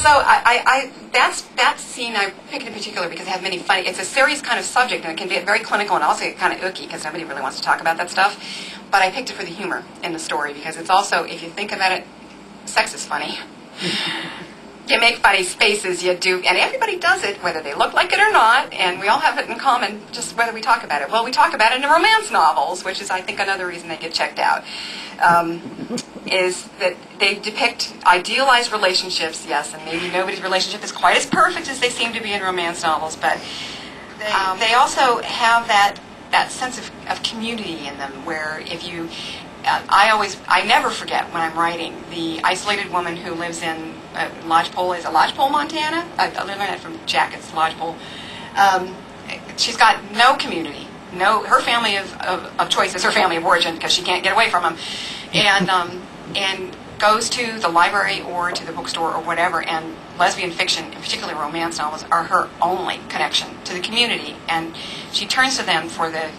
So that scene I picked in particular because it had many funny. It's a serious kind of subject, and it can be very clinical and also kind of icky because nobody really wants to talk about that stuff. But I picked it for the humor in the story because it's also, if you think about it, sex is funny. You make funny faces, you do, and everybody does it, whether they look like it or not, and we all have it in common, just whether we talk about it. Well, we talk about it in romance novels, which is, I think, another reason they get checked out, is that they depict idealized relationships, yes, and maybe nobody's relationship is quite as perfect as they seem to be in romance novels, but they also have that sense of community in them, where if you... I never forget when I'm writing the isolated woman who lives in Lodgepole, Montana? I learned that from Jack, it's Lodgepole. She's got no community. Her family of choice is her family of origin because she can't get away from them. And goes to the library or to the bookstore or whatever, and lesbian fiction, and particularly romance novels, are her only connection to the community. And she turns to them for the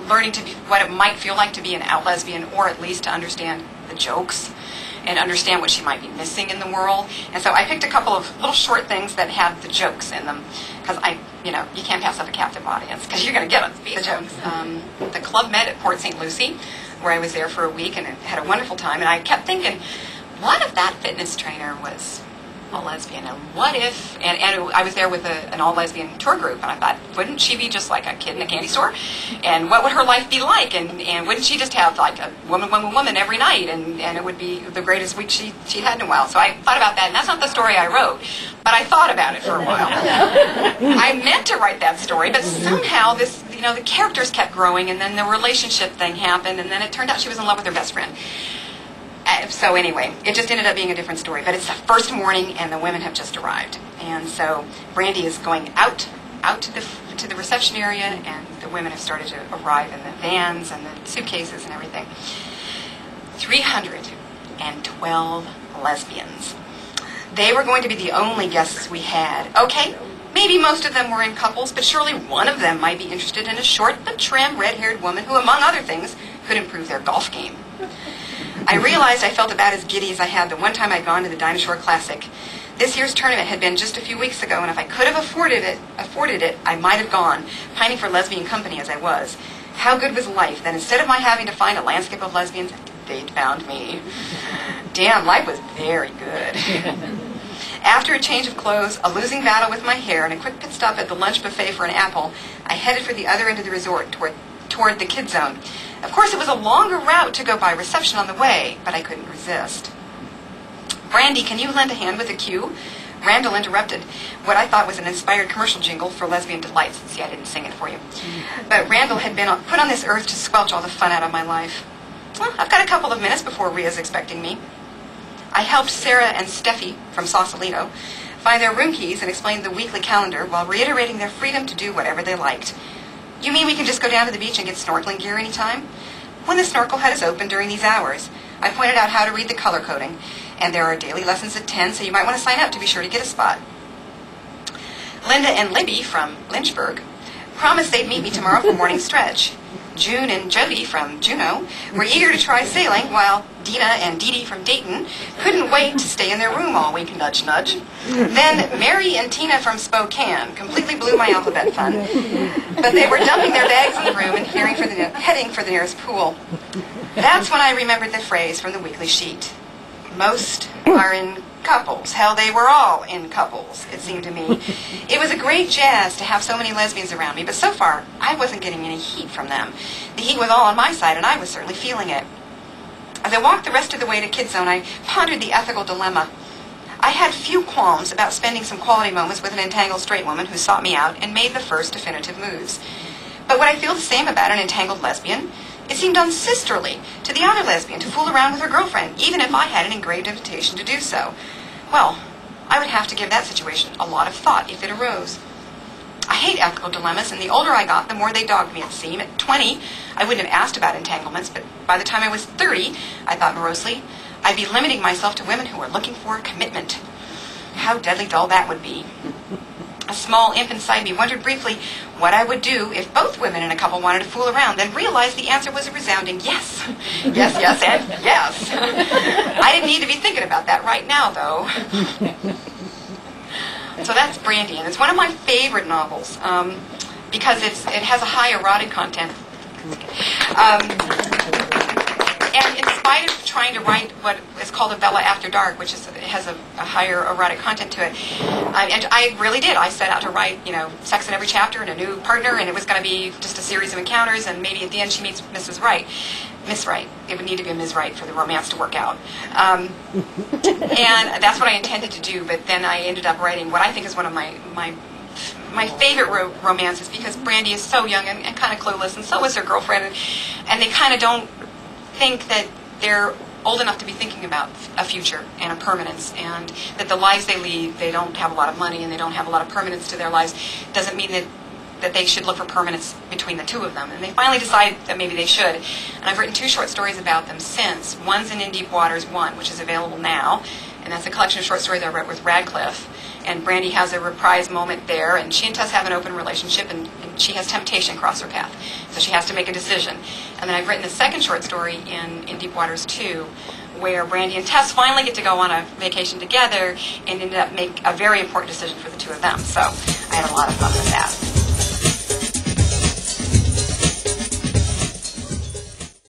learning to be what it might feel like to be an out lesbian, or at least to understand the jokes and understand what she might be missing in the world. And so I picked a couple of little short things that have the jokes in them, because you can't pass up a captive audience because you're going to get the jokes. The club met at Port St. Lucie, where I was there for a week and had a wonderful time. And I kept thinking, what if that fitness trainer was a lesbian, and what if, and I was there with an all-lesbian tour group, and I thought, wouldn't she be just like a kid in a candy store? And what would her life be like? And wouldn't she just have like a woman every night, and it would be the greatest week she'd had in a while? So I thought about that, and that's not the story I wrote, but I thought about it for a while. I meant to write that story, but somehow the characters kept growing, and then the relationship thing happened, and then it turned out she was in love with her best friend. So anyway, it just ended up being a different story. But it's the first morning, and the women have just arrived. And so Brandy is going out to the reception area, and the women have started to arrive in the vans and the suitcases and everything. 312 lesbians. They were going to be the only guests we had. Okay, maybe most of them were in couples, but surely one of them might be interested in a short but trim, red-haired woman who, among other things, could improve their golf game. I realized I felt about as giddy as I had the one time I'd gone to the Dinosaur Classic. This year's tournament had been just a few weeks ago, and if I could have afforded it, I might have gone, pining for lesbian company as I was. How good was life that instead of my having to find a landscape of lesbians, they'd found me. Damn, life was very good. After a change of clothes, a losing battle with my hair, and a quick pit stop at the lunch buffet for an apple, I headed for the other end of the resort, toward the kid zone. Of course, it was a longer route to go by reception on the way, but I couldn't resist. Brandy, can you lend a hand with a cue? Randall interrupted what I thought was an inspired commercial jingle for Lesbian Delights. See, I didn't sing it for you. But Randall had been put on this earth to squelch all the fun out of my life. Well, I've got a couple of minutes before Ria's expecting me. I helped Sarah and Steffi from Sausalito find their room keys and explained the weekly calendar while reiterating their freedom to do whatever they liked. You mean we can just go down to the beach and get snorkeling gear anytime? When the snorkel hut is open during these hours. I pointed out how to read the color coding, and there are daily lessons at 10, so you might want to sign up to be sure to get a spot. Linda and Libby from Lynchburg promised they'd meet me tomorrow for morning stretch. June and Jody from Juneau were eager to try sailing, while Dina and Dee Dee from Dayton couldn't wait to stay in their room all week, nudge, nudge. Then Mary and Tina from Spokane completely blew my alphabet fun. But they were dumping their bags in the room and heading for the nearest pool. That's when I remembered the phrase from the weekly sheet. Most are in couples. Hell, they were all in couples, it seemed to me. It was a great jazz to have so many lesbians around me, but so far, I wasn't getting any heat from them. The heat was all on my side, and I was certainly feeling it. As I walked the rest of the way to Kid Zone, I pondered the ethical dilemma. I had few qualms about spending some quality moments with an entangled straight woman who sought me out and made the first definitive moves. But would I feel the same about an entangled lesbian? It seemed unsisterly to the other lesbian to fool around with her girlfriend, even if I had an engraved invitation to do so. Well, I would have to give that situation a lot of thought if it arose. I hate ethical dilemmas, and the older I got, the more they dogged me, it seemed. At 20, I wouldn't have asked about entanglements, but by the time I was 30, I thought morosely, I'd be limiting myself to women who were looking for a commitment. How deadly dull that would be. A small imp inside me wondered briefly what I would do if both women in a couple wanted to fool around, then realized the answer was a resounding yes. Yes, yes, and yes. I didn't need to be thinking about that right now, though. So that's Brandy, and it's one of my favorite novels because it has a high erotic content. And in spite of trying to write what is called a Bella After Dark, which has a higher erotic content to it, and I really did. I set out to write, sex in every chapter and a new partner, and it was going to be just a series of encounters, and maybe at the end she meets Mrs. Wright. Miss Wright. It would need to be a Ms. Wright for the romance to work out. And that's what I intended to do, but then I ended up writing what I think is one of my favorite romances, because Brandy is so young and kind of clueless, and so is her girlfriend, and they kind of don't think that they're old enough to be thinking about a future and a permanence, and that the lives they lead, they don't have a lot of money and they don't have a lot of permanence to their lives, doesn't mean that they should look for permanence between the two of them. And they finally decide that maybe they should. And I've written 2 short stories about them since. One's in Deep Waters 1, which is available now, and that's a collection of short stories I wrote with Radcliffe. And Brandy has a reprise moment there, and she and Tess have an open relationship, and she has temptation cross her path. So she has to make a decision. And then I've written the second short story in Deep Waters 2, where Brandy and Tess finally get to go on a vacation together and ended up make a very important decision for the two of them. So I had a lot of fun with that.